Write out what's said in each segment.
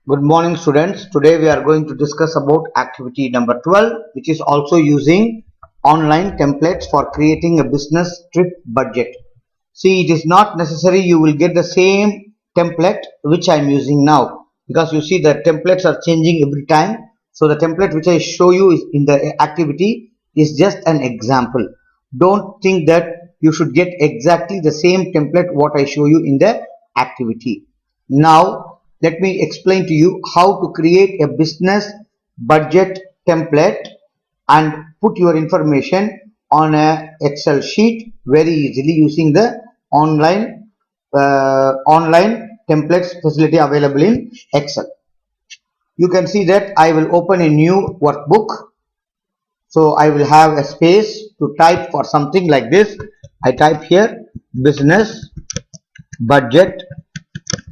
Good morning students. Today we are going to discuss about activity number 12, which is also using online templates for creating a business trip budget. See, it is not necessary you will get the same template which I am using now, because you see the templates are changing every time. So the template which I show you is in the activity is just an example. Don't think that you should get exactly the same template what I show you in the activity. Now let me explain to you how to create a business budget template and put your information on a Excel sheet very easily using the online templates facility available in Excel. You can see that I will open a new workbook. So I will have a space to type for something like this. I type here business budget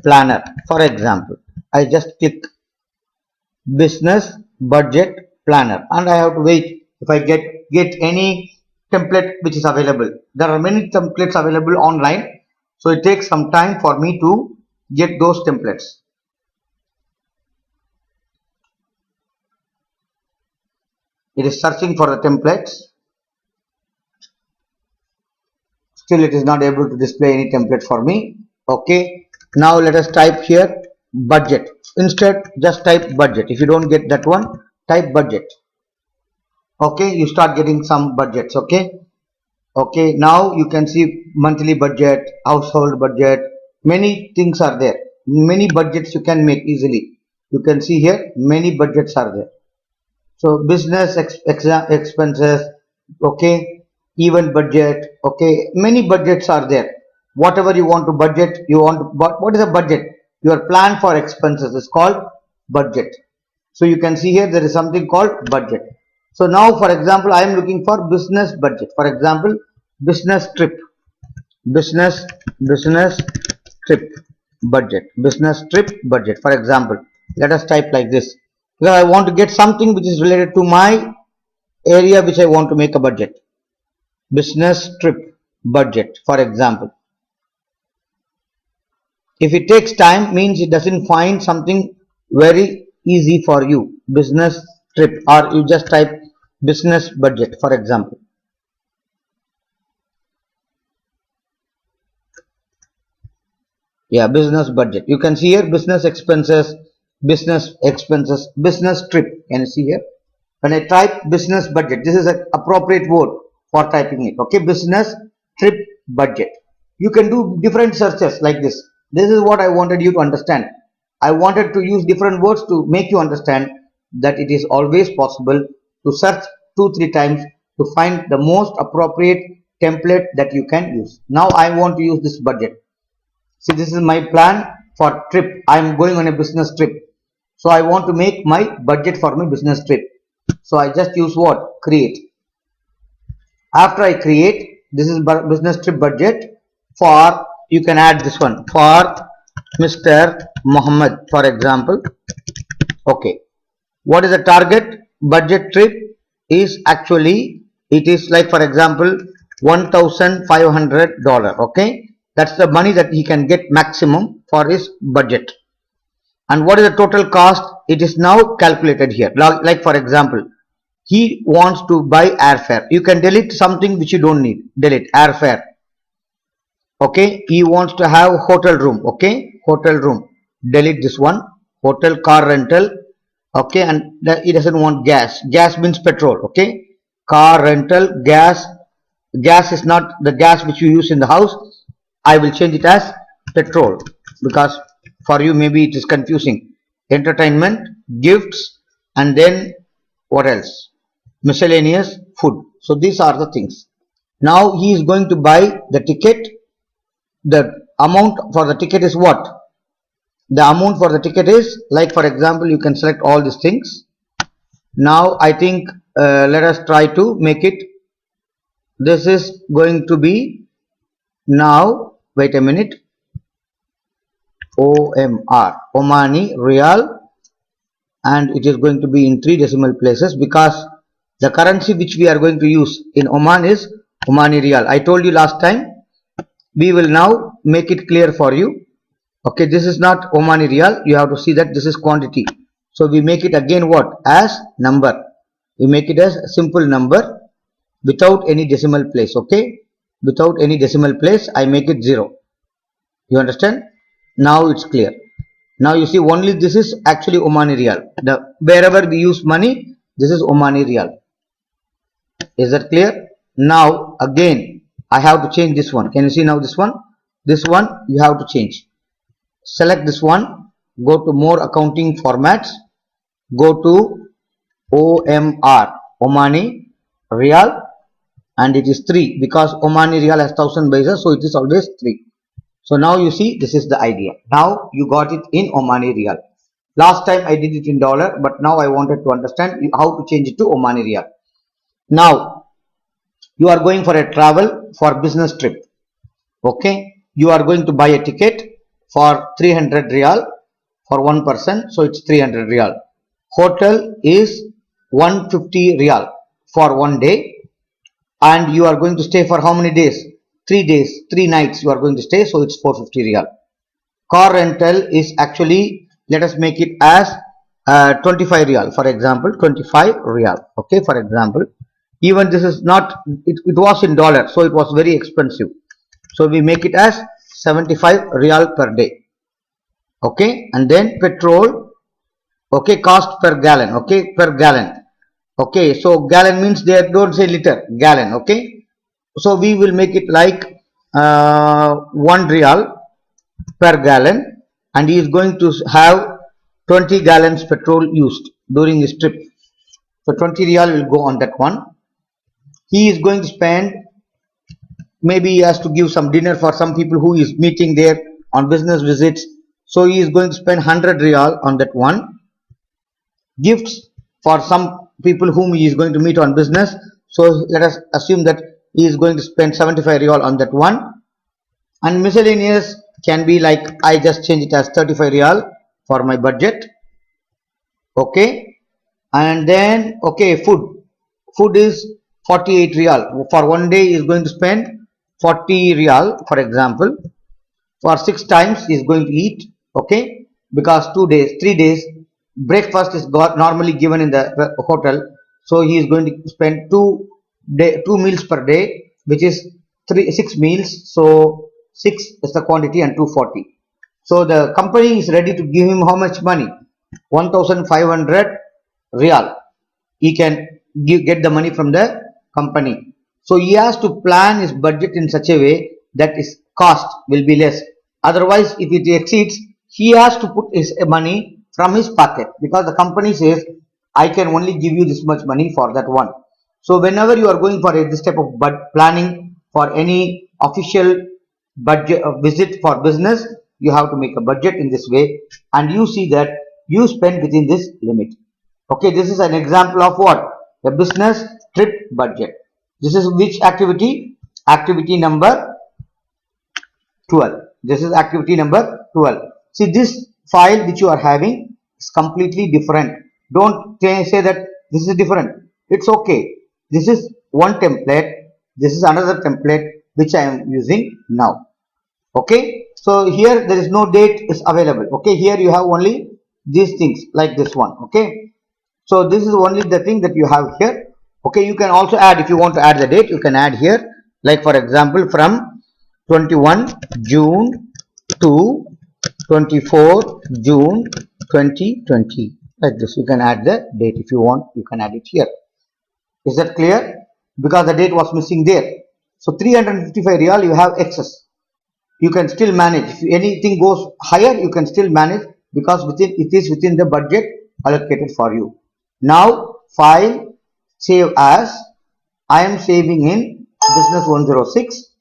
planner, for example. I just click business budget planner and I have to wait if I get any template which is available. There are many templates available online, so it takes some time for me to get those templates. It is searching for the templates. Still it is not able to display any template for me. Okay, now let us type here budget. Instead just type budget. If you don't get that one, type budget. Okay, you start getting some budgets. Okay, now you can see monthly budget, household budget, many things are there. Many budgets you can make easily. You can see here many budgets are there. So business expenses, okay, event budget, okay, many budgets are there. Whatever you want to budget, what is a budget? Your plan for expenses is called budget. So you can see here there is something called budget. So now for example I am looking for business budget. For example, business trip trip business trip budget. For example, let us type like this, because I want to get something which is related to my area which I want to make a budget. Business trip budget, for example. If it takes time, means it doesn't find something very easy for you. Business trip, or you just type business budget, for example. Yeah, business budget. You can see here business expenses, business trip. Can you see here? When I type business budget, this is an appropriate word for typing it. Okay, business trip budget. You can do different searches like this. This is what I wanted you to understand. I wanted to use different words to make you understand that it is always possible to search 2-3 times to find the most appropriate template that you can use. Now I want to use this budget. See, this is my plan for trip. I am going on a business trip. So I want to make my budget for my business trip. So I just use what? Create. After I create, this is business trip budget for, you can add this one, for Mr. Muhammad, for example. Okay. What is the target budget trip is actually, it is like for example $1,500. Okay. That's the money that he can get maximum for his budget. And what is the total cost? It is now calculated here. Like for example, he wants to buy airfare. You can delete something which you don't need. Delete airfare. Okay. He wants to have hotel room. Okay. Hotel room. Delete this one. Hotel, car rental. Okay. And he doesn't want gas. Gas means petrol. Okay. Car rental, gas. Gas is not the gas which you use in the house. I will change it as petrol, because for you maybe it is confusing. Entertainment, gifts, and then what else? Miscellaneous food. So these are the things. Now he is going to buy the ticket. The amount for the ticket is what? The amount for the ticket is, like for example, you can select all these things. Now I think let us try to make it. This is going to be now, wait a minute, OMR, Omani Rial, and it is going to be in 3 decimal places, because the currency which we are going to use in Oman is Omani Rial. I told you last time. We will now make it clear for you. Okay, this is not Omani Riyal. You have to see that this is quantity. So we make it again what? As number. We make it as a simple number without any decimal place. Okay, without any decimal place, I make it 0. You understand? Now it's clear. Now you see only this is actually Omani Riyal. Wherever we use money, this is Omani Riyal. Is that clear? Now again I have to change this one. Can you see now this one? This one you have to change. Select this one, go to more accounting formats, go to OMR, Omani Riyal, and it is 3 because Omani Riyal has 1000 bases, so it is always 3. So now you see this is the idea. Now you got it in Omani Riyal. Last time I did it in dollar, but now I wanted to understand how to change it to Omani Riyal. Now you are going for a travel for business trip. Okay, you are going to buy a ticket for 300 Riyal for one person, so it's 300 Riyal. Hotel is 150 Riyal for one day, and you are going to stay for how many days? 3 days, 3 nights you are going to stay, so it's 450 Riyal. Car rental is actually, let us make it as 25 Riyal, for example, 25 Riyal. Okay, for example, even this is not, it was in dollar, so it was very expensive. So we make it as 75 Riyal per day. Okay, and then petrol, okay, cost per gallon, okay, per gallon. Okay, so gallon means they don't say liter, gallon. Okay, so we will make it like 1 Riyal per gallon, and he is going to have 20 gallons petrol used during his trip. So 20 Riyal will go on that one. He is going to spend, maybe he has to give some dinner for some people who is meeting there on business visits, so he is going to spend 100 Riyal on that one. Gifts for some people whom he is going to meet on business, so let us assume that he is going to spend 75 Riyal on that one. And miscellaneous can be like, I just change it as 35 Riyal for my budget. Okay, and then okay, food is 48 Riyal for one day. He is going to spend 40 Riyal, for example, for 6 times he is going to eat. Okay, because 2 days, 3 days breakfast is normally given in the hotel, so he is going to spend 2 meals per day, which is 6 meals. So 6 is the quantity and 240. So the company is ready to give him how much money? 1500 Riyal. He can get the money from the company. So he has to plan his budget in such a way that his cost will be less. Otherwise, if it exceeds, he has to put his money from his pocket, because the company says, I can only give you this much money for that one. So whenever you are going for this type of planning for any official budget visit for business, you have to make a budget in this way, and you see that you spend within this limit. Okay, this is an example of what? The business trip budget. This is which activity? Activity number 12. This is activity number 12. See, this file which you are having is completely different. Don't say that this is different. It's okay. This is one template. This is another template which I am using now. Okay. So here there is no date is available. Okay. Here you have only these things like this one. Okay. So this is only the thing that you have here. Okay. You can also add, if you want to add the date, you can add here. Like for example, from 21 June to 24 June 2020, like this. You can add the date if you want. You can add it here. Is that clear? Because the date was missing there. So 355 Riyal you have excess. You can still manage. If anything goes higher, you can still manage, because it is within the budget allocated for you. Now file, save as. I am saving in business 106.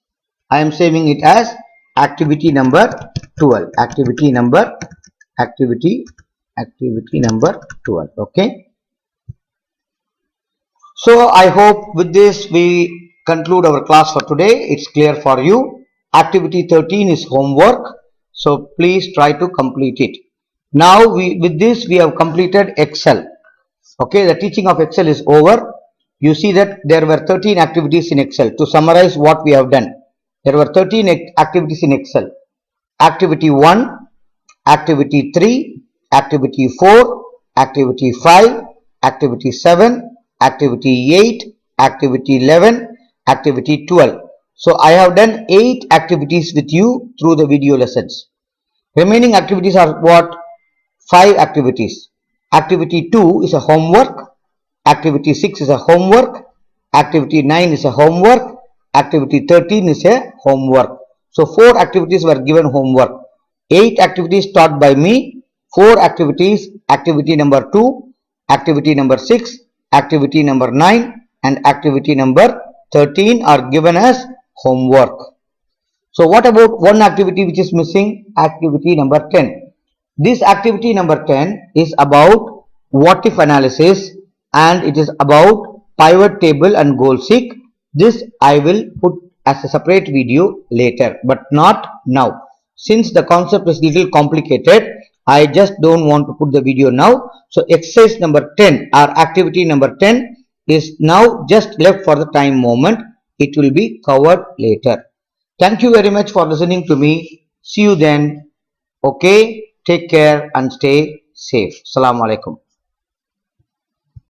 I am saving it as activity number 12. Activity number 12. Okay. So I hope with this we conclude our class for today. It's clear for you. Activity 13 is homework. So please try to complete it. Now with this we have completed Excel. Okay, the teaching of Excel is over. You see that there were 13 activities in Excel. To summarize what we have done, there were 13 activities in Excel. Activity 1, activity 3, activity 4, activity 5, activity 7, activity 8, activity 11, activity 12. So I have done 8 activities with you through the video lessons. Remaining activities are what? 5 activities. Activity 2 is a homework. Activity 6 is a homework. Activity 9 is a homework. Activity 13 is a homework. So 4 activities were given homework. 8 activities taught by me. 4 activities, activity number 2, activity number 6, activity number 9 and activity number 13 are given as homework. So what about one activity which is missing? Activity number 10. This activity number 10 is about what if analysis and it is about pivot table and goal seek. This I will put as a separate video later, but not now. Since the concept is little complicated, I just don't want to put the video now. So exercise number 10 or activity number 10 is now just left for the time moment. It will be covered later. Thank you very much for listening to me. See you then. Okay. Take care and stay safe. Assalamu alaikum.